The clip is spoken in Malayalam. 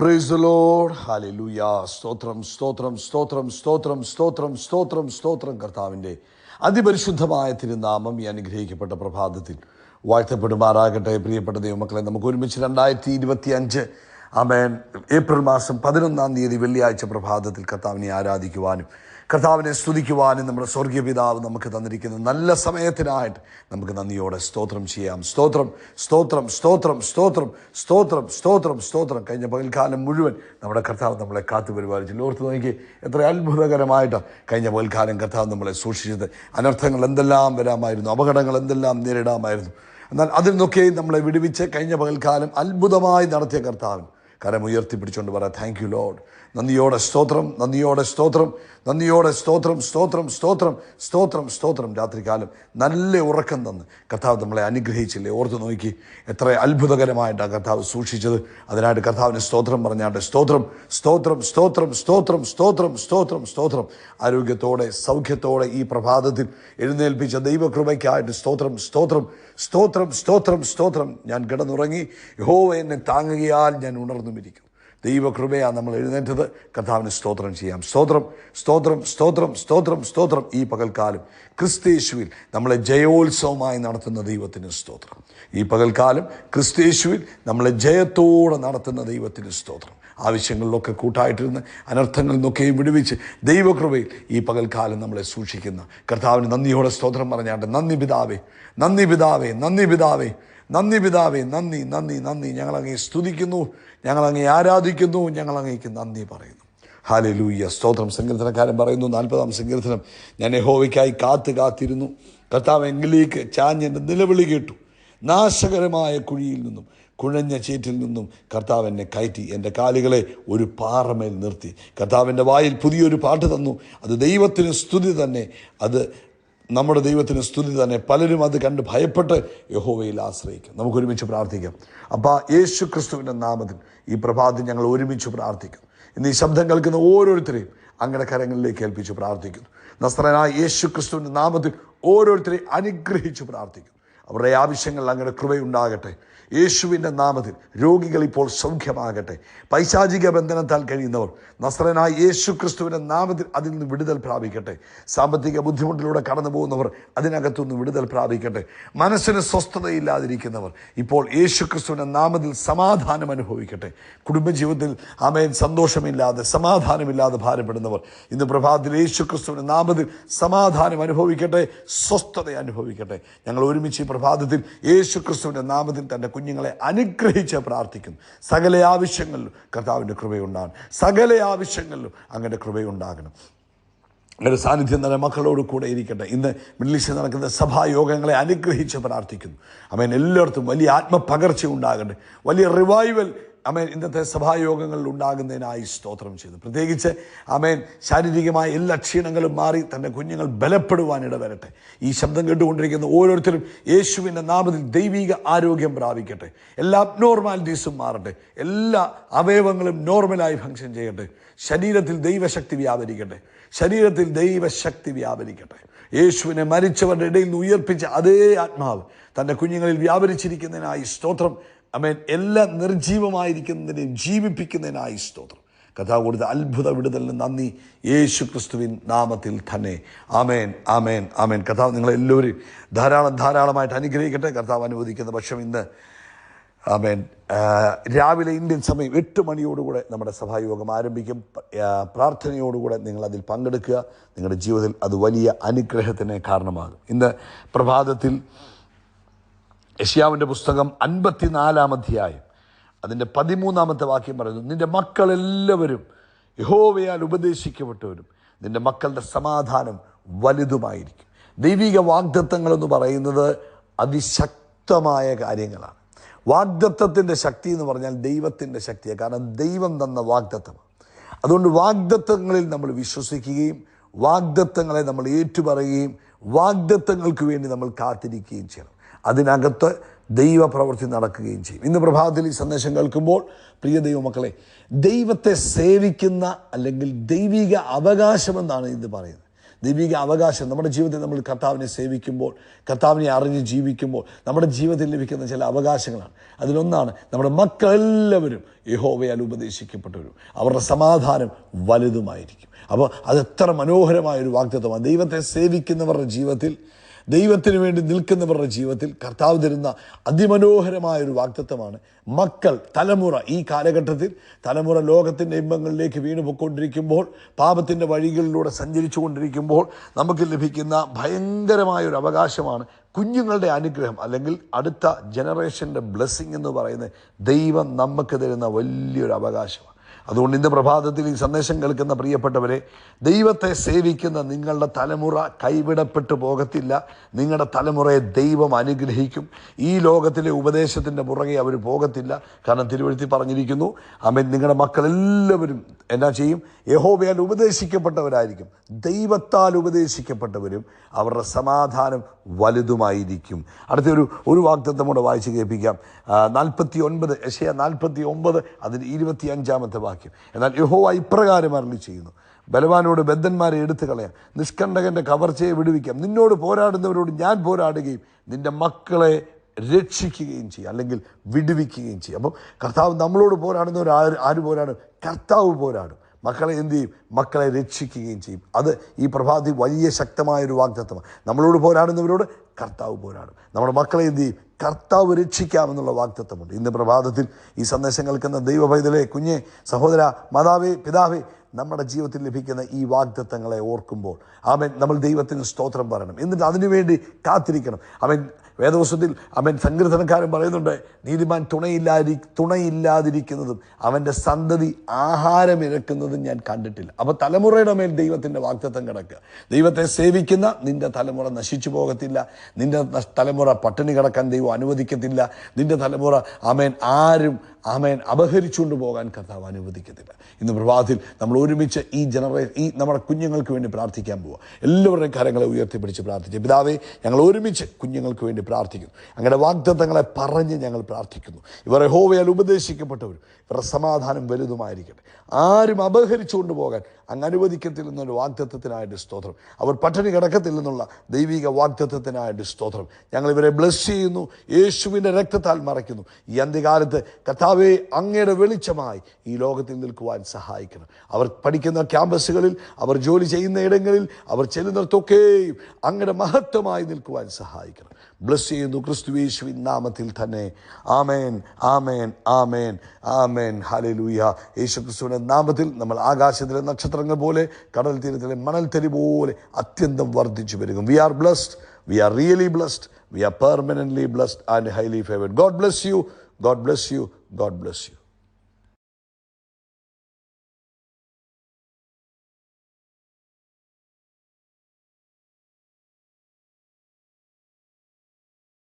Praise the Lord. ഹല്ലേലൂയ. സ്തോത്രം സ്തോത്രം സ്തോത്രം സ്തോത്രം സ്തോത്രം സ്തോത്രം സ്തോത്രം. കർത്താവിൻ്റെ അതിപരിശുദ്ധമായ തിരുനാമം ഈ അനുഗ്രഹിക്കപ്പെട്ട പ്രഭാതത്തിൽ വാഴ്ത്തപ്പെടുമാറാകട്ടെ. പ്രിയപ്പെട്ട ദൈവമക്കളെ, നമുക്ക് ഒരുമിച്ച് 2025 ആമേൻ ഏപ്രിൽ മാസം 11-ാം തീയതി വെള്ളിയാഴ്ച പ്രഭാതത്തിൽ കർത്താവിനെ ആരാധിക്കുവാനും കർത്താവിനെ സ്തുതിക്കുവാനും നമ്മുടെ സ്വർഗീയ പിതാവ് നമുക്ക് തന്നിരിക്കുന്ന നല്ല സമയത്തിനായിട്ട് നമുക്ക് നന്ദിയോടെ സ്തോത്രം ചെയ്യാം. സ്തോത്രം സ്തോത്രം സ്തോത്രം സ്തോത്രം സ്തോത്രം സ്തോത്രം സ്തോത്രം. കഴിഞ്ഞ പകൽക്കാലം മുഴുവൻ നമ്മുടെ കർത്താവ് നമ്മളെ കാത്തു പരിപാലിച്ചു. ഓർത്ത് നോക്കി എത്ര അത്ഭുതകരമായിട്ട് കഴിഞ്ഞ പകൽക്കാലം കർത്താവ് നമ്മളെ സൂക്ഷിച്ചത്. അനർത്ഥങ്ങൾ എന്തെല്ലാം വരാമായിരുന്നു, അപകടങ്ങൾ എന്തെല്ലാം നേരിടാമായിരുന്നു. എന്നാൽ അതിൽ നിന്നൊക്കെയും നമ്മളെ വിടുവിച്ച് കഴിഞ്ഞ പകൽക്കാലം അത്ഭുതമായി നടത്തിയ കർത്താവിന് കരം ഉയർത്തിപ്പിടിച്ചുകൊണ്ട് പറയാം, താങ്ക് യു ലോർഡ്. നന്ദിയോടെ സ്തോത്രം, നന്ദിയോടെ സ്തോത്രം, നന്ദിയോടെ സ്തോത്രം സ്തോത്രം സ്തോത്രം സ്തോത്രം സ്തോത്രം. രാത്രികാലം നല്ല ഉറക്കം തന്ന് കർത്താവ് നമ്മളെ അനുഗ്രഹിച്ചില്ലേ. ഓർത്ത് നോക്കി എത്ര അത്ഭുതകരമായിട്ടാണ് കർത്താവ് സൂക്ഷിച്ചത്. അതിനായിട്ട് കർത്താവിന് സ്തോത്രം പറഞ്ഞാട്ടെ. സ്തോത്രം സ്തോത്രം സ്തോത്രം സ്തോത്രം സ്തോത്രം സ്തോത്രം സ്തോത്രം. ആരോഗ്യത്തോടെ സൗഖ്യത്തോടെ ഈ പ്രഭാതത്തിൽ എഴുന്നേൽപ്പിച്ച ദൈവകൃപയ്ക്കായിട്ട് സ്തോത്രം സ്തോത്രം സ്തോത്രം സ്തോത്രം സ്തോത്രം. ഞാൻ കിടന്നുറങ്ങി, യഹോവ എന്നെ താങ്ങുകയാൽ ഞാൻ ഉണർന്നുമിരിക്കും. ദൈവകൃപയാണ് നമ്മൾ എഴുന്നേറ്റത്. കർത്താവിന് സ്തോത്രം ചെയ്യാം. സ്തോത്രം സ്തോത്രം സ്തോത്രം സ്തോത്രം സ്തോത്രം. ഈ പകൽക്കാലം ക്രിസ്തയേശുവിൽ നമ്മളെ ജയോത്സവമായി നടത്തുന്ന ദൈവത്തിന് സ്തോത്രം. ഈ പകൽക്കാലം ക്രിസ്തയേശുവിൽ നമ്മളെ ജയത്തോടെ നടത്തുന്ന ദൈവത്തിന് സ്തോത്രം. ആവശ്യങ്ങളിലൊക്കെ കൂട്ടായിട്ടിരുന്ന് അനർത്ഥങ്ങളിൽ നിന്നൊക്കെയും വിടുവിച്ച് ദൈവകൃപയിൽ ഈ പകൽക്കാലം നമ്മളെ സൂക്ഷിക്കുന്ന കർത്താവിന് നന്ദിയോടെ സ്തോത്രം പറഞ്ഞാണ്ട്. നന്ദി പിതാവേ, നന്ദി പിതാവേ, നന്ദി പിതാവേ, നന്ദി പിതാവേ, നന്ദി നന്ദി നന്ദി. ഞങ്ങളങ്ങേ സ്തുതിക്കുന്നു, ഞങ്ങളങ്ങേ ആരാധിക്കുന്നു, ഞങ്ങളങ്ങേക്ക് നന്ദി പറയുന്നു. ഹല്ലേലൂയ. സ്തോത്രം. സങ്കീർത്തനക്കാരൻ പറയുന്നു 40-ാം സങ്കീർത്തനം, ഞാൻ യഹോവയ്ക്കായി കാത്തിരുന്നു. കർത്താവ് എങ്കിലേക്ക് ചാഞ്ഞെൻ്റെ നിലവിളി കേട്ടു. നാശകരമായ കുഴിയിൽ നിന്നും കുഴഞ്ഞ ചേറ്റിൽ നിന്നും കർത്താവ് എന്നെ കയറ്റി എൻ്റെ കാലുകളെ ഒരു പാറമേൽ നിർത്തി. കർത്താവിൻ്റെ വായിൽ പുതിയൊരു പാട്ട് തന്നു. അത് ദൈവത്തിന് സ്തുതി തന്നെ, അത് നമ്മുടെ ദൈവത്തിന് സ്തുതി തന്നെ. പലരും അത് കണ്ട് ഭയപ്പെട്ട് യഹോവയിൽ ആശ്രയിക്കും. നമുക്കൊരുമിച്ച് പ്രാർത്ഥിക്കാം. അപ്പോൾ യേശു ക്രിസ്തുവിൻ്റെ നാമത്തിൽ ഈ പ്രഭാതത്തിൽ ഞങ്ങൾ ഒരുമിച്ച് പ്രാർത്ഥിക്കുന്നു. ഇന്ന് ഈ ശബ്ദം കേൾക്കുന്ന ഓരോരുത്തരെയും അങ്ങയുടെ കരങ്ങളിലേക്ക് ഏൽപ്പിച്ച് പ്രാർത്ഥിക്കുന്നു. നസ്രയനായ യേശു ക്രിസ്തുവിൻ്റെ നാമത്തിൽ ഓരോരുത്തരെയും അനുഗ്രഹിച്ച് പ്രാർത്ഥിക്കുന്നു. അവരുടെ ആവശ്യങ്ങൾ അങ്ങയുടെ കൃപയുണ്ടാകട്ടെ. യേശുവിൻ്റെ നാമത്തിൽ രോഗികൾ ഇപ്പോൾ സൗഖ്യമാകട്ടെ. പൈശാചിക ബന്ധനത്താൽ കഴിയുന്നവർ നസ്രയനായ യേശു ക്രിസ്തുവിൻ്റെ നാമത്തിൽ അതിൽ നിന്ന് വിടുതൽ പ്രാപിക്കട്ടെ. സാമ്പത്തിക ബുദ്ധിമുട്ടിലൂടെ കടന്നു പോകുന്നവർ അതിനകത്തുനിന്ന് വിടുതൽ പ്രാപിക്കട്ടെ. മനസ്സിന് സ്വസ്ഥതയില്ലാതിരിക്കുന്നവർ ഇപ്പോൾ യേശു ക്രിസ്തുവിൻ്റെ നാമത്തിൽ സമാധാനം അനുഭവിക്കട്ടെ. കുടുംബജീവിതത്തിൽ ആമേൻ സന്തോഷമില്ലാതെ സമാധാനമില്ലാതെ ഭാരപ്പെടുന്നവർ ഇന്ന് പ്രഭാതത്തിൽ യേശു ക്രിസ്തുവിൻ്റെ നാമത്തിൽ സമാധാനം അനുഭവിക്കട്ടെ, സ്വസ്ഥത അനുഭവിക്കട്ടെ. ഞങ്ങൾ ഒരുമിച്ച് ഈ പ്രഭാതത്തിൽ യേശു ക്രിസ്തുവിൻ്റെ നാമത്തിൽ തൻ്റെ കുഞ്ഞുങ്ങളെ അനുഗ്രഹിച്ച് പ്രാർത്ഥിക്കുന്നു. സകല ആവശ്യങ്ങളിലും കർത്താവിൻ്റെ കൃപയുണ്ടാകണം. സകല ആവശ്യങ്ങളിലും അങ്ങനെ കൃപയുണ്ടാകണം. അങ്ങനെ സാന്നിധ്യം തന്നെ മക്കളോട് കൂടെ ഇരിക്കട്ടെ. ഇന്ന് മിഡിൽ ഈസ്റ്റിൽ നടക്കുന്ന സഭായോഗങ്ങളെ അനുഗ്രഹിച്ച് പ്രാർത്ഥിക്കുന്നു. ആമേൻ. എല്ലായിടത്തും വലിയ ആത്മപകർച്ച ഉണ്ടാകട്ടെ. വലിയ റിവൈവൽ ആമേൻ ഇന്നത്തെ സഭായോഗങ്ങളിൽ ഉണ്ടാകുന്നതിനായി സ്തോത്രം ചെയ്തു. പ്രത്യേകിച്ച് ആമേൻ ശാരീരികമായ എല്ലാ ക്ഷീണങ്ങളും മാറി തൻ്റെ കുഞ്ഞുങ്ങൾ ബലപ്പെടുവാനിട വരട്ടെ. ഈ ശബ്ദം കേട്ടുകൊണ്ടിരിക്കുന്ന ഓരോരുത്തരും യേശുവിൻ്റെ നാമത്തിൽ ദൈവിക ആരോഗ്യം പ്രാപിക്കട്ടെ. എല്ലാ അബ്നോർമാലിറ്റീസും മാറട്ടെ. എല്ലാ അവയവങ്ങളും നോർമലായി ഫങ്ഷൻ ചെയ്യട്ടെ. ശരീരത്തിൽ ദൈവശക്തി വ്യാപരിക്കട്ടെ. ശരീരത്തിൽ ദൈവശക്തി വ്യാപരിക്കട്ടെ. യേശുവിനെ മരിച്ചവരുടെ ഇടയിൽ നിന്ന് ഉയർപ്പിച്ച അതേ ആത്മാവ് തൻ്റെ കുഞ്ഞുങ്ങളിൽ വ്യാപരിച്ചിരിക്കുന്നതിനായി സ്തോത്രം. ആമേൻ. എല്ലാം നിർജീവമായിരിക്കുന്നതിനെയും ജീവിപ്പിക്കുന്നതിനായി സ്തോത്രം. കർത്താവ് കൊടുത്ത അത്ഭുത വിടുതലിന് നന്ദി, യേശു ക്രിസ്തുവിൻ നാമത്തിൽ തന്നെ. ആമേൻ ആമേൻ ആമേൻ. കർത്താവ് നിങ്ങളെല്ലാവരും ധാരാളമായിട്ട് അനുഗ്രഹിക്കട്ടെ. കർത്താവ് അനുവദിക്കുന്ന പക്ഷം ഇന്ന് ആമേൻ രാവിലെ ഇന്ത്യൻ സമയം 8 മണിയോടുകൂടെ നമ്മുടെ സഭായോഗം ആരംഭിക്കും. പ്രാർത്ഥനയോടുകൂടെ നിങ്ങളതിൽ പങ്കെടുക്കുക. നിങ്ങളുടെ ജീവിതത്തിൽ അത് വലിയ അനുഗ്രഹത്തിന് കാരണമാകും. ഇന്ന് പ്രഭാതത്തിൽ യെശയ്യാവിൻ്റെ പുസ്തകം 54-ാം അധ്യായം അതിൻ്റെ 13-ാമത്തെ വാക്യം പറയുന്നു, നിന്റെ മക്കളെല്ലാവരും യഹോവയാൽ ഉപദേശിക്കപ്പെട്ടവരും നിന്റെ മക്കളുടെ സമാധാനം വലുതുമായിരിക്കും. ദൈവിക വാഗ്ദത്തങ്ങളെന്ന് പറയുന്നത് അതിശക്തമായ കാര്യങ്ങളാണ്. വാഗ്ദത്തത്തിൻ്റെ ശക്തി എന്ന് പറഞ്ഞാൽ ദൈവത്തിൻ്റെ ശക്തിയാണ്. കാരണം ദൈവം തന്ന വാഗ്ദത്തമാണ്. അതുകൊണ്ട് വാഗ്ദത്തങ്ങളിൽ നമ്മൾ വിശ്വസിക്കുകയും വാഗ്ദത്തങ്ങളെ നമ്മൾ ഏറ്റുപറയുകയും വാഗ്ദത്തങ്ങൾക്ക് വേണ്ടി നമ്മൾ കാത്തിരിക്കുകയും ചെയ്യണം. അതിനകത്ത് ദൈവപ്രവൃത്തി നടക്കുകയും ചെയ്യും. ഇന്ന് പ്രഭാതത്തിൽ ഈ സന്ദേശം കേൾക്കുമ്പോൾ പ്രിയ ദൈവമക്കളെ, ദൈവത്തെ സേവിക്കുന്ന അല്ലെങ്കിൽ ദൈവിക അവകാശമെന്നാണ് ഇത് പറയുന്നത്. ദൈവിക അവകാശം. നമ്മുടെ ജീവിതത്തിൽ നമ്മൾ കർത്താവിനെ സേവിക്കുമ്പോൾ, കർത്താവിനെ അറിഞ്ഞ് ജീവിക്കുമ്പോൾ നമ്മുടെ ജീവിതത്തിൽ ലഭിക്കുന്ന ചില അവകാശങ്ങളാണ്. അതിലൊന്നാണ് നമ്മുടെ മക്കളെല്ലാവരും യഹോവയാൽ ഉപദേശിക്കപ്പെട്ടവരും അവരുടെ സമാധാനം വലുതുമായിരിക്കും. അപ്പോൾ അതെത്ര മനോഹരമായൊരു വാഗ്ദത്തമാണ്. ദൈവത്തെ സേവിക്കുന്നവരുടെ ജീവിതത്തിൽ, ദൈവത്തിന് വേണ്ടി നിൽക്കുന്നവരുടെ ജീവിതത്തിൽ കർത്താവ് തരുന്ന അതിമനോഹരമായൊരു വാഗ്ദത്തമാണ്. മക്കൾ, തലമുറ, ഈ കാലഘട്ടത്തിൽ തലമുറ ലോകത്തിൻ്റെ ഇമ്പങ്ങളിലേക്ക് വീണു പോയിക്കൊണ്ടിരിക്കുമ്പോൾ, പാപത്തിൻ്റെ വഴികളിലൂടെ സഞ്ചരിച്ചു കൊണ്ടിരിക്കുമ്പോൾ നമുക്ക് ലഭിക്കുന്ന ഭയങ്കരമായൊരു അവകാശമാണ് കുഞ്ഞുങ്ങളുടെ അനുഗ്രഹം, അല്ലെങ്കിൽ അടുത്ത ജനറേഷൻ്റെ ബ്ലെസ്സിങ് എന്ന് പറയുന്നത് ദൈവം നമുക്ക് തരുന്ന വലിയൊരു അവകാശമാണ്. അതുകൊണ്ട് ഇന്ന് പ്രഭാതത്തിൽ ഈ സന്ദേശം കേൾക്കുന്ന പ്രിയപ്പെട്ടവരെ, ദൈവത്തെ സേവിക്കുന്ന നിങ്ങളുടെ തലമുറ കൈവിടപ്പെട്ടു പോകത്തില്ല. നിങ്ങളുടെ തലമുറയെ ദൈവം അനുഗ്രഹിക്കും. ഈ ലോകത്തിലെ ഉപദേശത്തിൻ്റെ പുറകെ അവർ പോകത്തില്ല. കാരണം തിരുവെഴുത്തിൽ പറഞ്ഞിരിക്കുന്നു, ആമേൻ, നിങ്ങളുടെ മക്കളെല്ലാവരും എന്നാ ചെയ്യും? യഹോവയാൽ ഉപദേശിക്കപ്പെട്ടവരായിരിക്കും. ദൈവത്താൽ ഉപദേശിക്കപ്പെട്ടവരും അവരുടെ സമാധാനം വലുതുമായിരിക്കും. അടുത്ത ഒരു വാഗ്ദത്തം കൂടെ വായിച്ച് കേൾപ്പിക്കാം. 49 യെശയ്യാ 49 അതിന് 25 വാക്യം. എന്നാൽ യഹോവ ഇപ്രകാരം അരുളി ചെയ്യുന്നു, ബലവാനോട് ബദ്ധന്മാരെ എടുത്തു കളയാം, നിഷ്കണ്ടകന്റെ കവർച്ചയെ വിടുവിക്കാം, നിന്നോട് പോരാടുന്നവരോട് ഞാൻ പോരാടുകയും നിന്റെ മക്കളെ രക്ഷിക്കുകയും ചെയ്യും, അല്ലെങ്കിൽ വിടുവിക്കുകയും ചെയ്യും. അപ്പം കർത്താവ് നമ്മളോട് പോരാടുന്നവർ ആര് പോരാടും? കർത്താവ് പോരാടും. മക്കളെ എന്തു ചെയ്യും? മക്കളെ രക്ഷിക്കുകയും ചെയ്യും. അത് ഈ പ്രഭാതി വലിയ ശക്തമായൊരു വാഗ്ദത്തമാണ്. നമ്മളോട് പോരാടുന്നവരോട് കർത്താവ് പോരാടും. നമ്മുടെ മക്കളെ എന്തു ചെയ്യും? കർത്താവ് രക്ഷിക്കാമെന്നുള്ള വാഗ്ദത്തമുണ്ട്. ഇന്ന് പ്രഭാതത്തിൽ ഈ സന്ദേശം കേൾക്കുന്ന ദൈവ പൈതലേ, കുഞ്ഞെ, സഹോദര, മാതാവേ, പിതാവേ, നമ്മുടെ ജീവിതത്തിൽ ലഭിക്കുന്ന ഈ വാഗ്ദത്തങ്ങളെ ഓർക്കുമ്പോൾ ആമേൻ, നമ്മൾ ദൈവത്തിന് സ്തോത്രം പറയണം. എന്നിട്ട് അതിനുവേണ്ടി കാത്തിരിക്കണം. ആമേൻ, വേദപുസ്തകത്തിൽ ആമേൻ സങ്കീർത്തനക്കാരൻ പറയുന്നുണ്ട്, നീതിമാൻ തുണയില്ലാതിരിക്കുന്നതും അവൻ്റെ സന്തതി ആഹാരം ഇരക്കുന്നതും ഞാൻ കണ്ടിട്ടില്ല. അപ്പോൾ തലമുറയുടെ മേൽ ദൈവത്തിൻ്റെ വാഗ്ദത്തം കിടക്കുക. ദൈവത്തെ സേവിക്കുന്ന നിന്റെ തലമുറ നശിച്ചു പോകത്തില്ല. നിന്റെ തലമുറ പട്ടിണി കിടക്കാൻ ദൈവം അനുവദിക്കത്തില്ല. നിന്റെ തലമുറ ആമേൻ അപഹരിച്ചുകൊണ്ട് പോകാൻ കർത്താവ് അനുവദിക്കത്തില്ല. ഇന്ന് പ്രഭാതത്തിൽ നമ്മൾ ഒരുമിച്ച് ഈ നമ്മുടെ കുഞ്ഞുങ്ങൾക്ക് വേണ്ടി പ്രാർത്ഥിക്കാൻ പോവുക. എല്ലാവരുടെയും കരങ്ങളെ ഉയർത്തിപ്പിടിച്ച് പ്രാർത്ഥിച്ചു. പിതാവേ, ഞങ്ങൾ ഒരുമിച്ച് കുഞ്ഞുങ്ങൾക്ക് വേണ്ടി പ്രാർത്ഥിക്കുന്നു. അങ്ങയുടെ വാഗ്ദത്തങ്ങളെ പറഞ്ഞ് ഞങ്ങൾ പ്രാർത്ഥിക്കുന്നു. ഇവർ യഹോവയാൽ ഉപദേശിക്കപ്പെട്ടവർ, ഇവരുടെ സമാധാനം വലുതുമായിരിക്കട്ടെ. ആരും അപഹരിച്ചുകൊണ്ട് പോകാൻ അങ്ങ് അനുവദിക്കത്തില്ലെന്നൊരു വാഗ്ദത്തത്തിനായിട്ട് സ്തോത്രം. അവർ പട്ടിണി കിടക്കത്തില്ലെന്നുള്ള ദൈവിക വാഗ്ദത്തത്തിനായിട്ട് സ്തോത്രം. ഞങ്ങൾ ഇവരെ ബ്ലെസ് ചെയ്യുന്നു, യേശുവിൻ്റെ രക്തത്താൽ മറയ്ക്കുന്നു. ഈ അന്ത്യകാലത്ത് കർത്താവേ, അങ്ങയുടെ വെളിച്ചമായി ഈ ലോകത്തിൽ നിൽക്കുവാൻ സഹായിക്കണം. അവർ പഠിക്കുന്ന ക്യാമ്പസുകളിൽ, അവർ ജോലി ചെയ്യുന്ന ഇടങ്ങളിൽ, അവർ ചെല്ലുന്നിടത്തൊക്കെയും അങ്ങയുടെ മഹത്വമായി നിൽക്കുവാൻ സഹായിക്കണം. ബ്ലെസ് ചെയ്യുന്നു ക്രിസ്തു യേശുവിൻ നാമത്തിൽ തന്നെ. ആമേൻ, ആമേൻ, ആമേൻ, ആമേൻ. ഹല്ലേലൂയ. യേശു ക്രിസ്തുവിൻ്റെ നാമത്തിൽ നമ്മൾ ആകാശത്തിലെ നക്ഷത്രങ്ങൾ പോലെ, കടൽ തീരത്തിലെ മണൽത്തരി പോലെ അത്യന്തം വർദ്ധിച്ചു വരിക. We are blessed, we are really blessed, we are permanently blessed and highly favoured. God bless you, God bless you, God bless U.